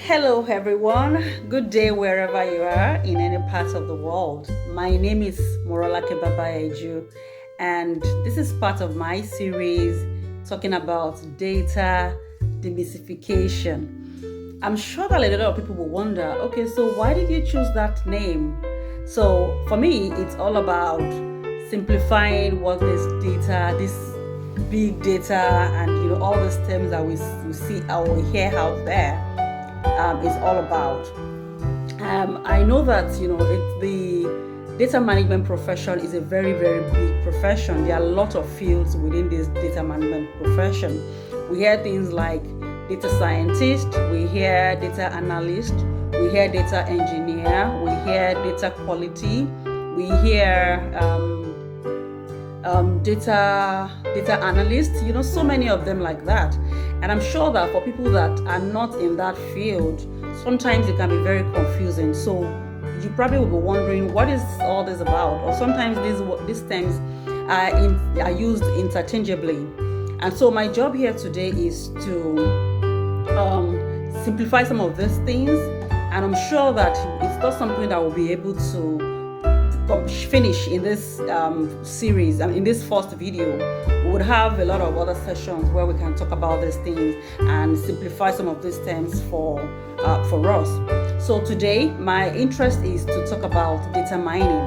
Hello, everyone. Good day wherever you are in any part of the world. My name is Morolake Babayeju, and this is part of my series talking about data demystification. I'm sure that a lot of people will wonder, okay, so why did you choose that name? So for me, it's all about simplifying what this big data, and all these terms that we see or we hear out there is all about. I know that the data management profession is a very big profession. There are a lot of fields within this data management profession. We hear things like data scientist, we hear data analyst, we hear data engineer, we hear data quality, we hear data analyst, so many of them like that. And I'm sure that for people that are not in that field, sometimes it can be very confusing. So you probably will be wondering, what is all this about? Or sometimes these terms are used interchangeably. And so my job here today is to simplify some of these things, and I'm sure that it's not something that will be able to finish in this series. In this first video, we would have a lot of other sessions where we can talk about these things and simplify some of these terms for us. So today, my interest is to talk about data mining.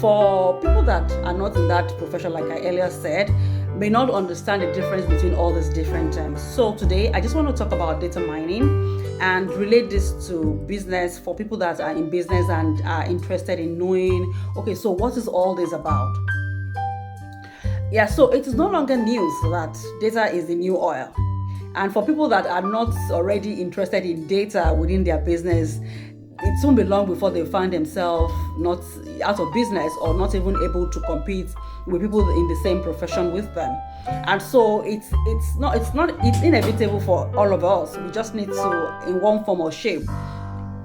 For people that are not in that profession, like I earlier said, may not understand the difference between all these different terms. So today, I just want to talk about data mining and relate this to business for people that are in business and are interested in knowing, okay, so what is all this about? Yeah, so it is no longer news that data is the new oil. And for people that are not already interested in data within their business, it won't be long before they find themselves not out of business or not even able to compete with people in the same profession with them. And so it's inevitable for all of us. We just need to, in one form or shape,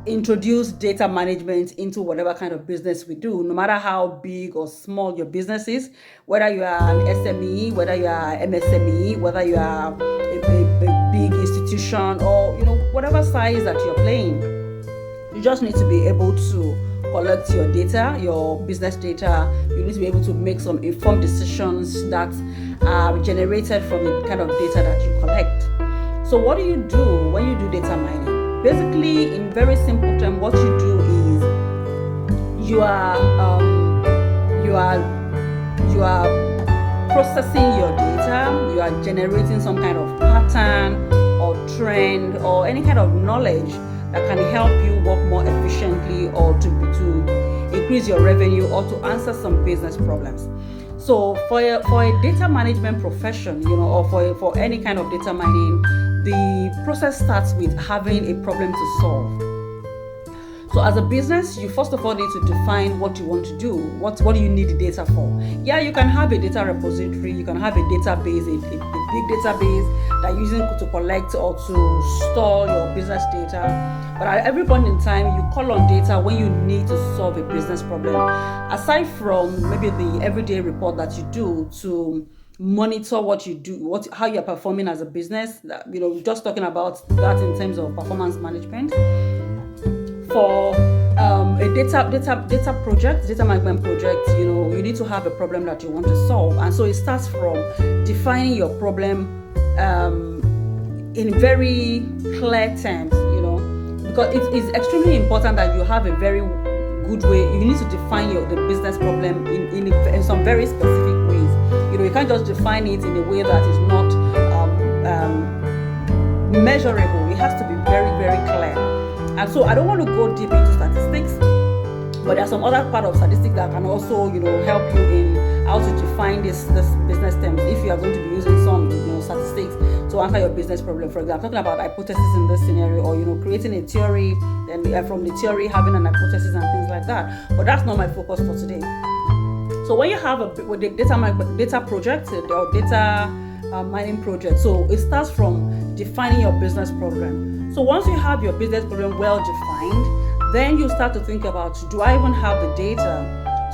introduce data management into whatever kind of business we do, no matter how big or small your business is, whether you are an SME, whether you are MSME, whether you are a big institution, or whatever size that you're playing. You just need to be able to collect your data, your business data. You need to be able to make some informed decisions that are generated from the kind of data that you collect. So what do you do when you do data mining? Basically, in very simple terms, what you do is you are processing your data. You are generating some kind of pattern or trend or any kind of knowledge that can help you work more efficiently, or to increase your revenue, or to answer some business problems. So for a data management profession, or for any kind of data mining, the process starts with having a problem to solve. So as a business, you first of all need to define what you want to do. What do you need the data for? Yeah, you can have a data repository, you can have a database, a big database that you're using to collect or to store your business data. But at every point in time, you call on data when you need to solve a business problem. Aside from maybe the everyday report that you do to monitor what you do, how you're performing as a business, just talking about that in terms of performance management. For a data management project, you need to have a problem that you want to solve. And so it starts from defining your problem in very clear terms, because it is extremely important that you have a very good way. You need to define the business problem in some very specific ways. You can't just define it in a way that is not measurable. It has to be very clear. And so I don't want to go deep into statistics, but there are some other part of statistics that can also, help you in how to define this business terms. If you are going to be using some, statistics to answer your business problem, for example, talking about hypothesis in this scenario, or creating a theory, then from the theory having an hypothesis and things like that. But that's not my focus for today. So when you have with the data project or data mining project, so it starts from defining your business problem. So once you have your business problem well defined, then you start to think about, do I even have the data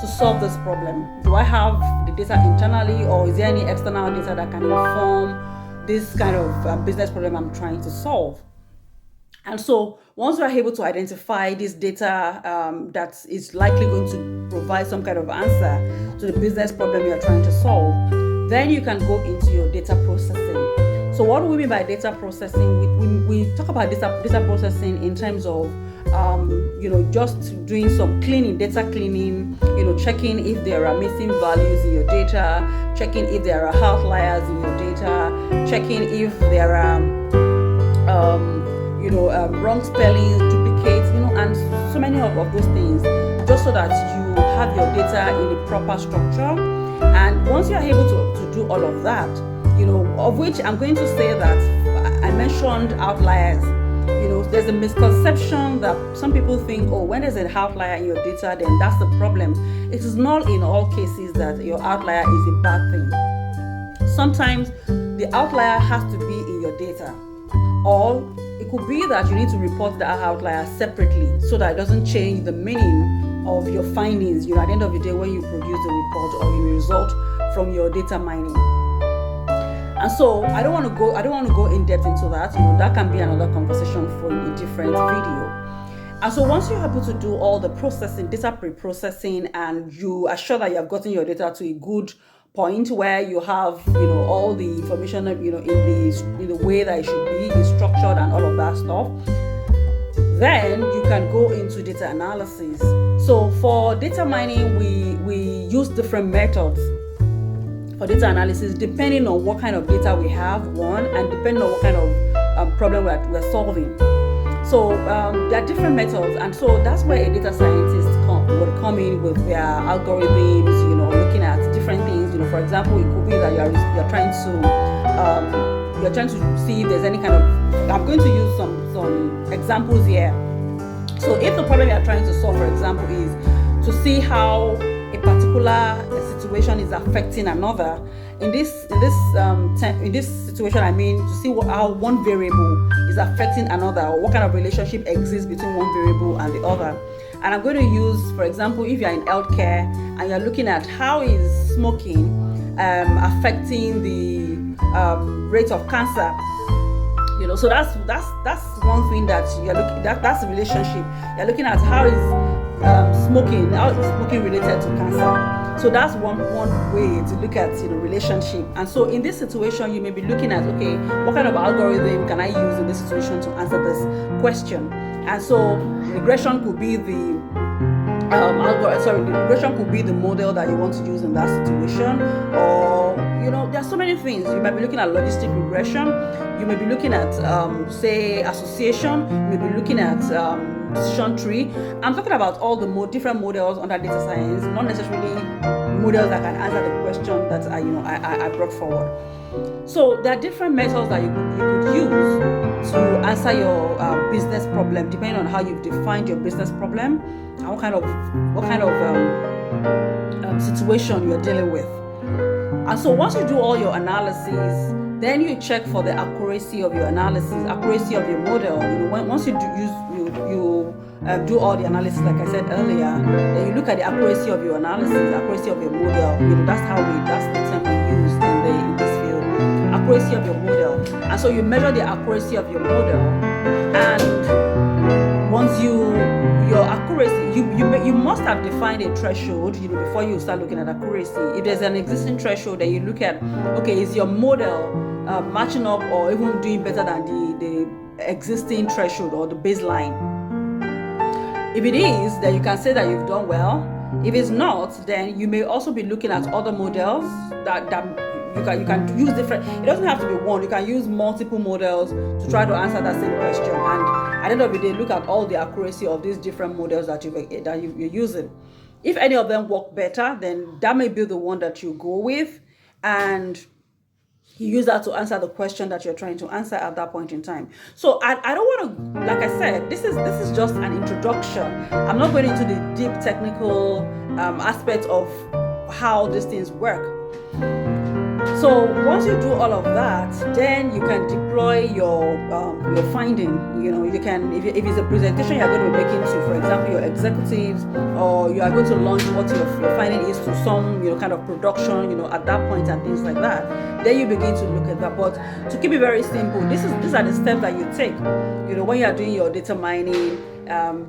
to solve this problem? Do I have the data internally, or is there any external data that can inform this kind of business problem I'm trying to solve? And so once we are able to identify this data that is likely going to provide some kind of answer to the business problem you are trying to solve, then you can go into your data processing. So what do we mean by data processing? We talk about data processing in terms of just doing some data cleaning, checking if there are missing values in your data, checking if there are outliers in your data, checking if there are wrong spellings, duplicates, and so many of those things, just so that you have your data in a proper structure. And once you are able to do all of that, of which I'm going to say that I mentioned outliers. There's a misconception that some people think, oh, when there's an outlier in your data, then that's the problem. It is not in all cases that your outlier is a bad thing. Sometimes the outlier has to be in your data, or it could be that you need to report that outlier separately so that it doesn't change the meaning of your findings, at the end of the day when you produce the report or your result from your data mining. And so I don't want to go in depth into that. That can be another conversation for a different video. And so once you're able to do all the processing, data pre-processing, and you are sure that you have gotten your data to a good point where you have all the information in the way that it should be structured and all of that stuff, then you can go into data analysis. So for data mining, we use different methods for data analysis depending on what kind of data we have, and depending on what kind of problem we're solving. So there are different methods, and so that's where a data scientist would come in with their algorithms, looking at different things. For example, it could be that you're trying to see if there's any kind of. I'm going to use some examples here. So if the problem you're trying to solve, for example, is to see how a particular situation is affecting another. In this situation, I mean to see how one variable is affecting another, or what kind of relationship exists between one variable and the other. And I'm going to use, for example, if you're in healthcare and you're looking at how is smoking affecting the rate of cancer. So that's one thing that you're looking. That's the relationship. You're looking at how is smoking related to cancer. So that's one way to look at relationship. And so in this situation, you may be looking at, okay, what kind of algorithm can I use in this situation to answer this question? And so regression could be the regression could be the model that you want to use in that situation. Or there are so many things. You might be looking at logistic regression. You may be looking at say association. You may be looking at decision tree. I'm talking about all the different models under data science, not necessarily models that can answer the question that I brought forward. So there are different methods that you could use to answer your business problem, depending on how you've defined your business problem and what kind of situation you're dealing with. And so once you do all your analysis, then you check for the accuracy of your analysis, accuracy of your model. Once you do all the analysis, like I said earlier, then you look at the accuracy of your analysis, accuracy of your model. That's the term we use in this field. Accuracy of your model. And so you measure the accuracy of your model, and once your accuracy, you must have defined a threshold, before you start looking at accuracy. If there's an existing threshold, then you look at, okay, is your model matching up or even doing better than the existing threshold or the baseline? If it is, then you can say that you've done well. If it's not, then you may also be looking at other models that you can use different. It doesn't have to be one. You can use multiple models to try to answer that same question. And at the end of the day, look at all the accuracy of these different models that you're using. If any of them work better, then that may be the one that you go with, and you use that to answer the question that you're trying to answer at that point in time. So I don't want to, like I said, this is just an introduction. I'm not going into the deep technical aspect of how these things work. So once you do all of that, then you can deploy your finding. You can, if it's a presentation you're going to be making to, for example, your executives, or you are going to launch what your finding is to some kind of production, at that point and things like that. Then you begin to look at that. But to keep it very simple, these are the steps that you take. When you are doing your data mining,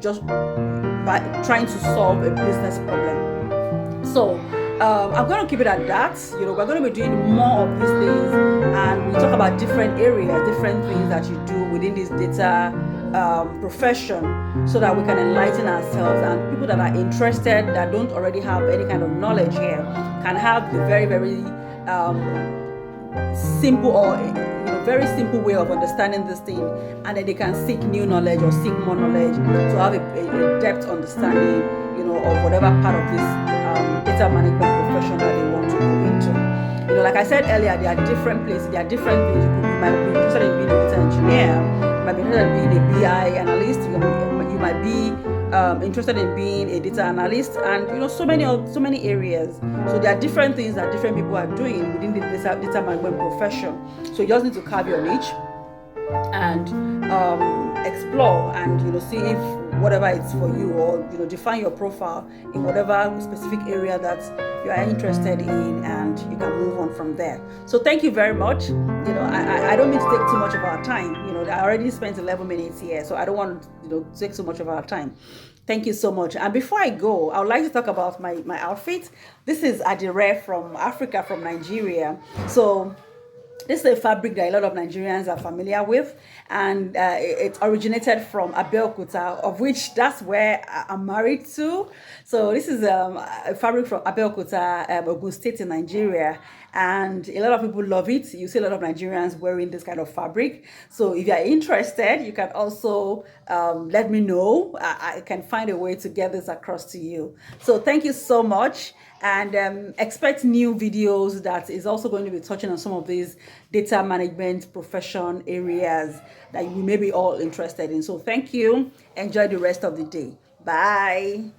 just by trying to solve a business problem. So I'm going to keep it at that. We're going to be doing more of these things, and we talk about different areas, different things that you do within this data profession, so that we can enlighten ourselves, and people that are interested, that don't already have any kind of knowledge here, can have the very, very simple, or very simple way of understanding this thing, and then they can seek new knowledge or seek more knowledge to have a depth understanding of whatever part of this data management profession that they want to go into. Like I said earlier, there are different places, there are different things. You might be interested in being a data engineer, you might be interested in being a BI analyst, you might be interested in being a data analyst, and so many areas. So there are different things that different people are doing within the data management profession. So you just need to carve your niche and explore, and see if whatever it's for you, or define your profile in whatever specific area that you are interested in, and you can move on from there. So thank you very much. I don't mean to take too much of our time. I already spent 11 minutes here, so I don't want to take so much of our time. Thank you so much. And before I go, I would like to talk about my outfit. This is Adire from Africa, from Nigeria. So this is a fabric that a lot of Nigerians are familiar with, and it originated from Abeokuta, of which that's where I'm married to. So this is a fabric from Abeokuta, Ogun State in Nigeria, and a lot of people love it. You see a lot of Nigerians wearing this kind of fabric. So if you are interested, you can also let me know. I can find a way to get this across to you. So thank you so much. And expect new videos that is also going to be touching on some of these data management profession areas that we may be all interested in. So thank you. Enjoy the rest of the day. Bye.